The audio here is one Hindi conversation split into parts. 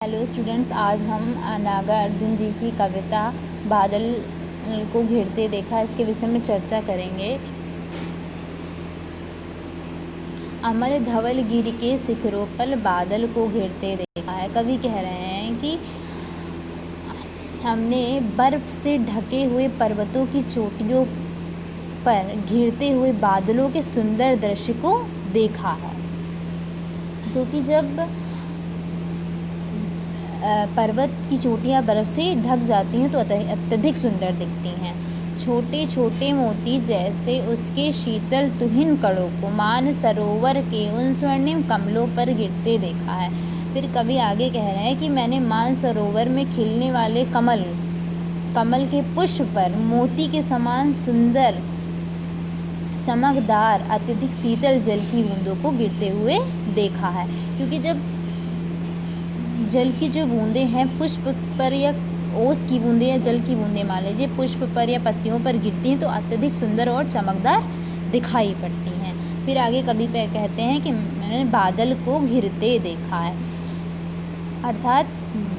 हेलो स्टूडेंट्स, आज हम नागार्जुन जी की कविता बादल को घिरते देखा इसके विषय में चर्चा करेंगे। अमर धवल गिर के शिखरों पर बादल को घिरते देखा है। कवि कह रहे हैं कि हमने बर्फ से ढके हुए पर्वतों की चोटियों पर घिरते हुए बादलों के सुंदर दृश्य को देखा है। क्योंकि जब पर्वत की चोटियाँ बर्फ़ से ढक जाती हैं तो अत्यधिक सुंदर दिखती हैं। छोटे छोटे मोती जैसे उसके शीतल तुहिन कणों को मान सरोवर के उन स्वर्णिम कमलों पर गिरते देखा है। फिर कवि आगे कह रहे हैं कि मैंने मान सरोवर में खिलने वाले कमल के पुष्प पर मोती के समान सुंदर चमकदार अत्यधिक शीतल जल की बूंदों को गिरते हुए देखा है। क्योंकि जब जल की जो बूंदें हैं पुष्प पर या ओस की बूंदें या जल की बूंदें मान लीजिए पुष्प पर या पत्तियों पर गिरती हैं तो अत्यधिक सुंदर और चमकदार दिखाई पड़ती हैं। फिर आगे कवि पे कहते हैं कि मैंने बादल को घिरते देखा है, अर्थात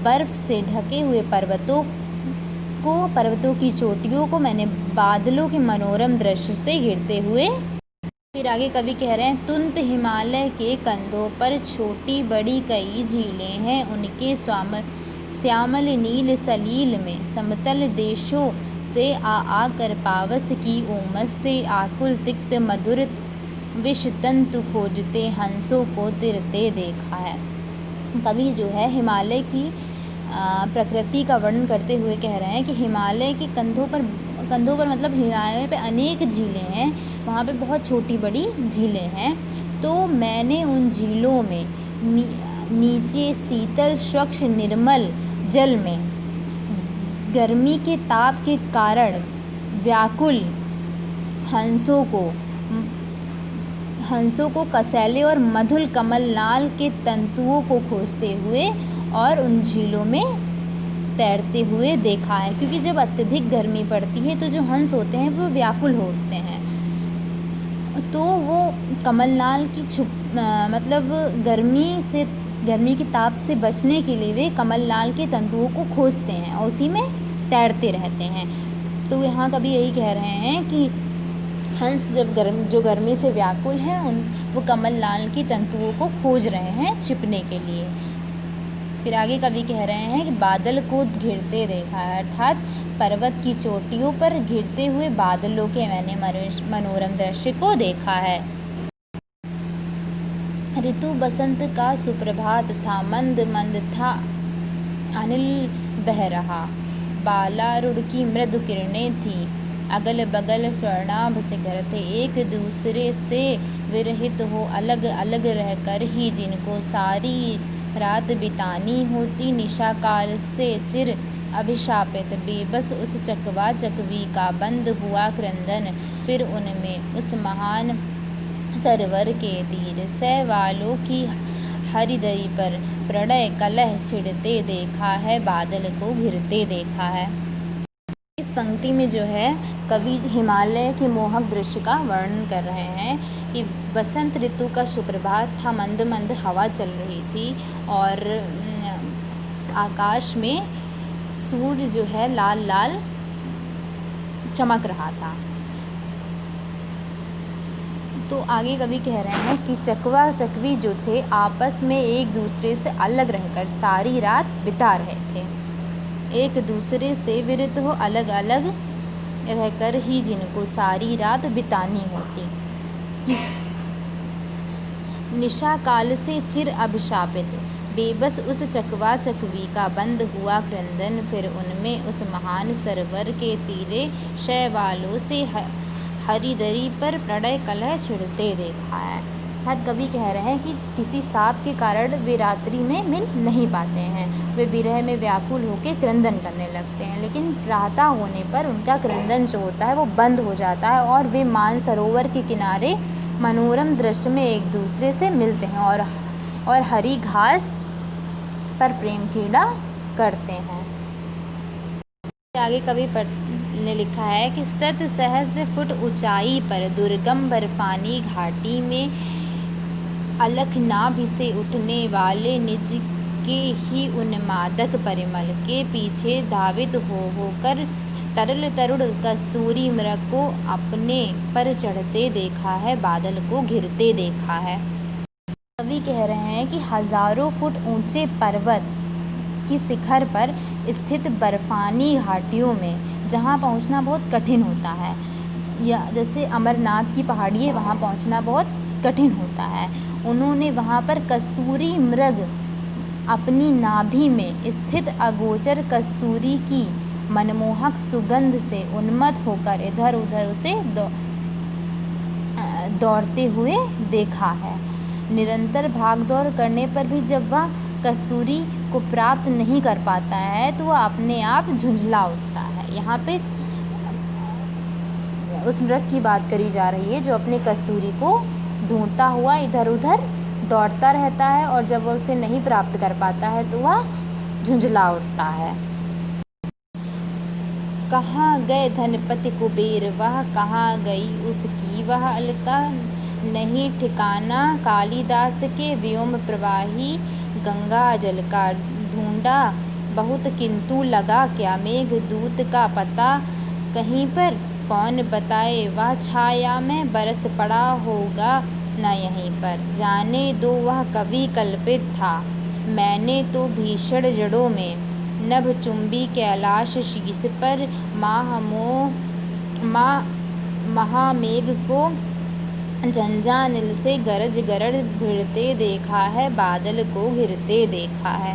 बर्फ से ढके हुए पर्वतों की चोटियों को मैंने बादलों के मनोरम दृश्य से घिरते हुए। फिर आगे कवि कह रहे हैं तुंत हिमालय के कंधों पर छोटी बड़ी कई झीलें हैं, उनके श्यामल नील सलील में समतल देशों से आकर पावस की उमस से आकुल तिक्त मधुर विष तंतु खोजते हंसों को तिरते देखा है। कवि जो है हिमालय की प्रकृति का वर्णन करते हुए कह रहे हैं कि हिमालय के कंधों पर मतलब हिमालय पे अनेक झीलें हैं, वहाँ पे बहुत छोटी बड़ी झीलें हैं। तो मैंने उन झीलों में नीचे शीतल स्वच्छ निर्मल जल में गर्मी के ताप के कारण व्याकुल हंसों को कसैले और मधुर कमल लाल के तंतुओं को खोजते हुए और उन झीलों में तैरते हुए देखा है। क्योंकि जब अत्यधिक गर्मी पड़ती है तो जो हंस होते हैं वो व्याकुल होते हैं, तो वो कमलनाल की मतलब गर्मी के ताप से बचने के लिए वे कमलनाल के तंतुओं को खोजते हैं और उसी में तैरते रहते हैं। तो यहाँ कभी यही कह रहे हैं कि हंस जब जो गर्मी से व्याकुल हैं वो कमलनाल की तंतुओं को खोज रहे हैं छिपने के लिए। फिर आगे कवि कह रहे हैं कि बादल को घिरते देखा है, अर्थात पर्वत की चोटियों पर घिरते हुए बादलों के मैंने मनोरम दृश्य को देखा है। ऋतु बसंत का सुप्रभात था, मंद मंद था अनिल बह रहा, बालारुड़ की मृदु किरणें थी, अगल बगल स्वर्णाभ शिखर थे, एक दूसरे से विरहित हो अलग अलग रहकर ही जिनको सारी रात बितानी होती, निशा काल से चिर अभिशापित बेबस उस चकवा चकवी का बंद हुआ क्रंदन, फिर उनमें उस महान सरोवर के तीर सैवालों की हरिदरी पर प्रणय कलह छिड़ते देखा है, बादल को घिरते देखा है। इस पंक्ति में जो है कवि हिमालय के मोहक दृश्य का वर्णन कर रहे हैं कि बसंत ऋतु का सुप्रभात था, मंद मंद हवा चल रही थी और आकाश में सूर्य जो है लाल लाल चमक रहा था। तो आगे कवि कह रहे हैं कि चकवा चकवी जो थे आपस में एक दूसरे से अलग रहकर सारी रात बिता रहे थे, एक दूसरे से विरत हो अलग अलग रहकर ही जिनको सारी रात बितानी होती, निशा काल से चिर अभिशापित बेबस उस चकवा चकवी का बंद हुआ क्रंदन, फिर उनमें उस महान सरोवर के तीरे शैवालों से हरिदरी पर प्रणय कलह छिड़ते देखा है। अर्थात कवि कह रहे हैं कि किसी साप के कारण वे रात्रि में मिल नहीं पाते हैं, वे विरह में व्याकुल होकर क्रंदन करने लगते हैं, लेकिन प्रातः होने पर उनका क्रंदन जो होता है वो बंद हो जाता है और वे मान सरोवर के किनारे मनोरम दृश्य में एक दूसरे से मिलते हैं और हरी घास पर प्रेम क्रीड़ा करते हैं। आगे कवि ने लिखा है कि 7 सहस्र फुट ऊंचाई पर दुर्गम बर्फानी घाटी में अलख नाभि से उठने वाले के ही उन्मादक परिमल के पीछे धावित होकर तरल तरुण कस्तूरी मृग को अपने पर चढ़ते देखा है, बादल को घिरते देखा है। कवि कह रहे हैं कि हजारों फुट ऊंचे पर्वत की शिखर पर स्थित बर्फानी घाटियों में जहाँ पहुँचना बहुत कठिन होता है, या जैसे अमरनाथ की पहाड़ी है, वहाँ पहुँचना बहुत कठिन होता है, उन्होंने वहाँ पर कस्तूरी मृग अपनी नाभि में स्थित अगोचर कस्तूरी की मनमोहक सुगंध से उन्मत्त होकर इधर उधर उसे दौड़ते हुए देखा है। निरंतर भागदौड़ करने पर भी जब वह कस्तूरी को प्राप्त नहीं कर पाता है तो वह अपने आप झुंझला उठता है। यहाँ पे उस मृग की बात करी जा रही है जो अपने कस्तूरी को ढूंढता हुआ इधर उधर दौड़ता रहता है, और जब वह उसे नहीं प्राप्त कर पाता है तो वह झुंझला उठता है। कहाँ गए धनपति कुबेर, वह कहाँ गई उसकी वह अलका, नहीं ठिकाना कालिदास के व्योम प्रवाही गंगा जल का। ढूंढा बहुत किंतु लगा क्या, मेघदूत का पता कहीं पर कौन बताए, वह छाया में बरस पड़ा होगा न यहीं पर। जाने दो वह कवि कल्पित था, मैंने तो भीषण जड़ों में नभ चुंबी कैलाश शीश पर महामेघ को झंझानिल से गरज गरज भिड़ते देखा है, बादल को घिरते देखा है।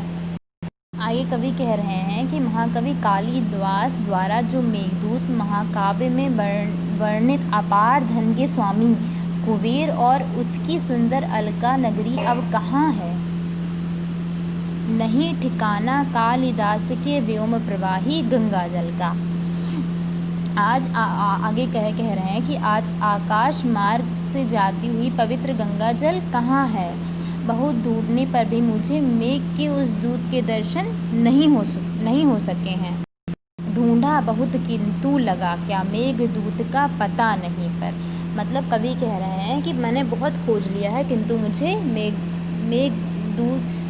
आगे कवि कह रहे हैं कि महाकवि कालिदास द्वारा जो मेघदूत महाकाव्य में वर्णित अपार धन के स्वामी कुबेर और उसकी सुंदर अलका नगरी अब कहाँ है, नहीं ठिकाना कालिदास के व्योम प्रवाही गंगा जल का। आज आगे कह रहे हैं कि आज आकाश मार्ग से जाती हुई पवित्र गंगा जल कहाँ है, बहुत ढूंढने पर भी मुझे मेघ के उस दूत के दर्शन नहीं हो सके हैं। ढूंढा बहुत किंतु लगा क्या, मेघदूत का पता नहीं पर। मतलब कवि कह रहे हैं कि मैंने बहुत खोज लिया है किंतु मुझे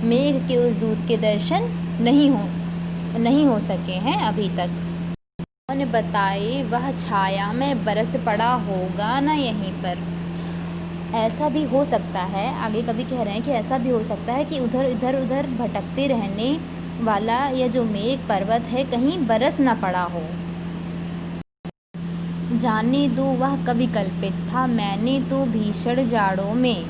मेघ के उस दूत के दर्शन नहीं हो सके हैं अभी तक। कौन बताए वह छाया में बरस पड़ा होगा न यहीं पर। ऐसा भी हो सकता है, आगे कवि कह रहे हैं कि ऐसा भी हो सकता है कि इधर उधर भटकते रहने वाला यह जो मेघ पर्वत है कहीं बरस न पड़ा हो। जाने दो वह कवि कल्पित था, मैंने तो भीषण जाड़ों में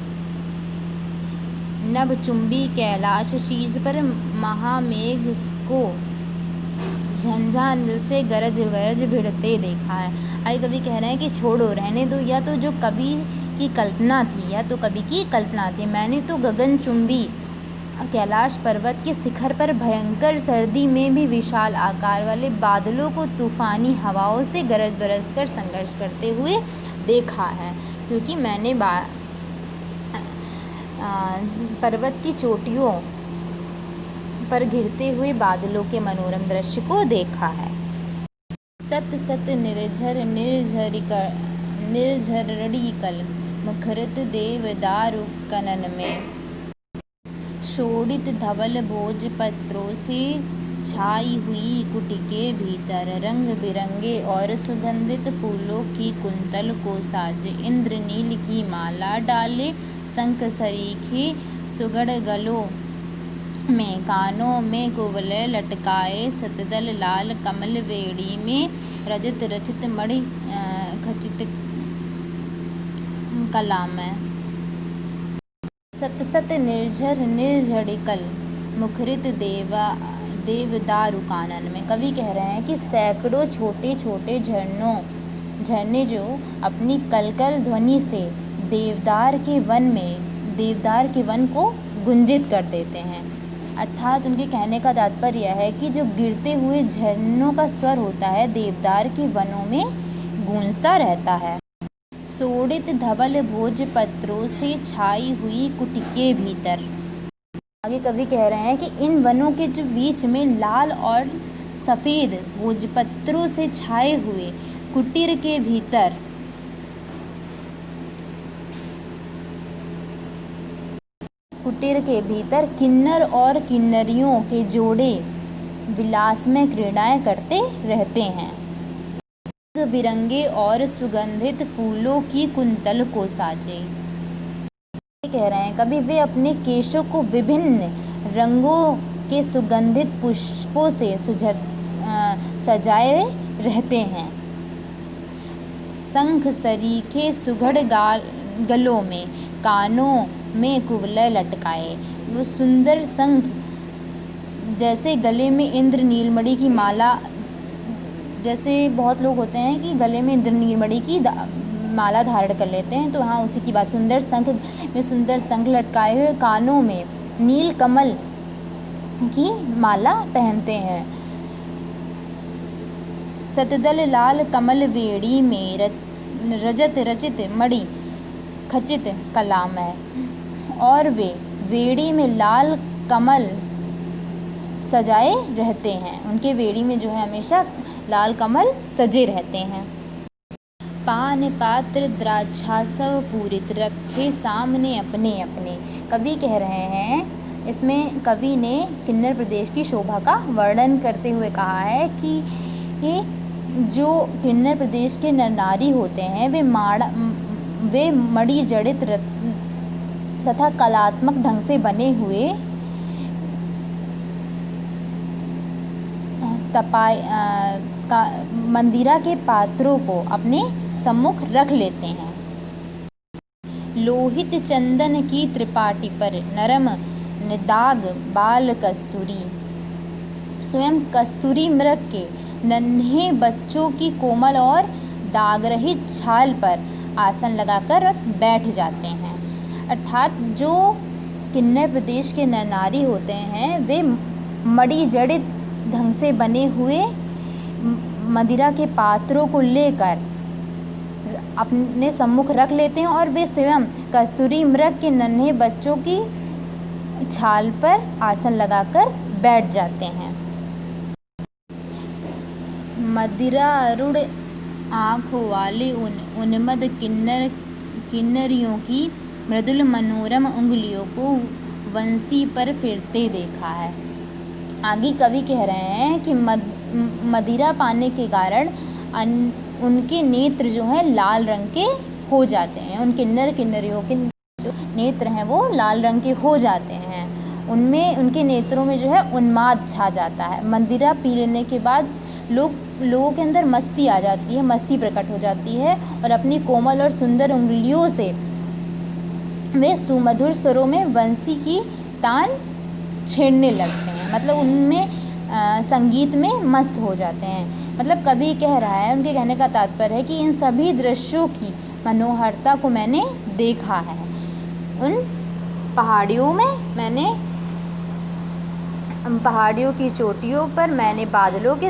नभ चुंबी कैलाश शीश पर महामेघ को झंझानिल से गरज गरज भिड़ते देखा है। आगे कवि कह रहे हैं कि छोड़ो रहने दो, या तो जो कवि की कल्पना थी या तो कवि की कल्पना थी। मैंने तो गगनचुंबी कैलाश पर्वत के शिखर पर भयंकर सर्दी में भी विशाल आकार वाले बादलों को तूफानी हवाओं से गरज बरस कर संघर्ष करते हुए देखा है, क्योंकि मैंने पर्वत की चोटियों पर घिरते हुए बादलों के मनोरम दृश्य को देखा है। सत सत निर्झर निर्झरड़ीकल मुखरित देवदारु कनन में, शोणित धवल भोजपत्रों से छाई हुई कुटी के भीतर, रंग बिरंगे और सुगंधित फूलों की कुंतल को साजे, इंद्रनील की माला डाले शंख सरीखे सुगढ़ गलों में, कानों में कुवलय लटकाए सतदल लाल कमल वेड़ी में, रजत रचित मणि खचित कला में। सत सत निर्झर निर्झरिकल मुखरित देवदारु कानन में। कवि कह रहे हैं कि सैकड़ों छोटे छोटे झरने जो अपनी कलकल ध्वनि से देवदार के वन को गुंजित कर देते हैं। अर्थात उनके कहने का तात्पर्य है कि जो गिरते हुए झरनों का स्वर होता है देवदार के वनों में गूंजता रहता है। शोणित धवल भोजपत्रों से छाई हुई कुटी के भीतर। आगे कवि कह रहे हैं कि इन वनों के जो बीच में लाल और सफ़ेद भोजपत्रों से छाए हुए कुटीर के कुटीर के भीतर किन्नर और किन्नरियों के जोड़े विलास में क्रीड़ाएं करते रहते हैं। रंग बिरंगे और सुगंधित फूलों की कुंतल को साजे। कह रहे हैं कभी वे अपने केशों को विभिन्न रंगों के सुगंधित पुष्पों से सजाए रहते हैं। शंख सरीखे सुघड़ गलों में, कानों में कुवलय लटकाए। वो सुंदर शंख जैसे गले में इंद्र नीलमणि की माला, जैसे बहुत लोग होते हैं कि गले में इंद्र नीलमणि की माला धारण कर लेते हैं, तो हाँ उसी की बात। सुंदर शंख लटकाए हुए, कानों में नील कमल की माला पहनते हैं। सतदल लाल कमल वेड़ी में रजत रचित मणि खचित कलाम है। और वे वेड़ी में लाल कमल सजाए रहते हैं। उनके वेड़ी में जो है हमेशा लाल कमल सजे रहते हैं। पान पात्र द्राक्षासव पूरित रखे सामने अपने अपने। कवि कह रहे हैं, इसमें कवि ने किन्नर प्रदेश की शोभा का वर्णन करते हुए कहा है कि ये जो किन्नर प्रदेश के नर नारी होते हैं वे मणि जड़ित तथा कलात्मक ढंग से बने हुए मंदिरा के पात्रों को अपने सम्मुख रख लेते हैं। लोहित चंदन की त्रिपाटी पर नरम निदाग बाल कस्तूरी। स्वयं कस्तूरी मृग के नन्हे बच्चों की कोमल और दाग रहित छाल पर आसन लगाकर बैठ जाते हैं। अर्थात जो किन्नर प्रदेश के नर नारी होते हैं वे मणि जड़ित ढंग से बने हुए मदिरा के पात्रों को लेकर अपने सम्मुख रख लेते हैं और वे स्वयं कस्तूरी मृग के नन्हे बच्चों की छाल पर आसन लगाकर बैठ जाते हैं। मदिरारूढ़ आँखों वाली उन्मद किन्नरियों की मृदुल मनोरम उंगलियों को वंशी पर फिरते देखा है। आगे कवि कह रहे हैं कि मदिरा पाने के कारण उनके नेत्र जो हैं लाल रंग के हो जाते हैं। उन किन्नरियों के जो नेत्र हैं वो लाल रंग के हो जाते हैं। उनके नेत्रों में जो है उन्माद छा जाता है। मदिरा पी लेने के बाद लोगों के अंदर मस्ती आ जाती है, मस्ती प्रकट हो जाती है और अपनी कोमल और सुंदर उंगलियों से वे सुमधुर स्वरों में वंशी की तान छेड़ने लगते हैं। मतलब उनमें संगीत में मस्त हो जाते हैं। मतलब कवि कह रहा है, उनके कहने का तात्पर्य है कि इन सभी दृश्यों की मनोहरता को मैंने देखा है। उन पहाड़ियों की चोटियों पर मैंने बादलों के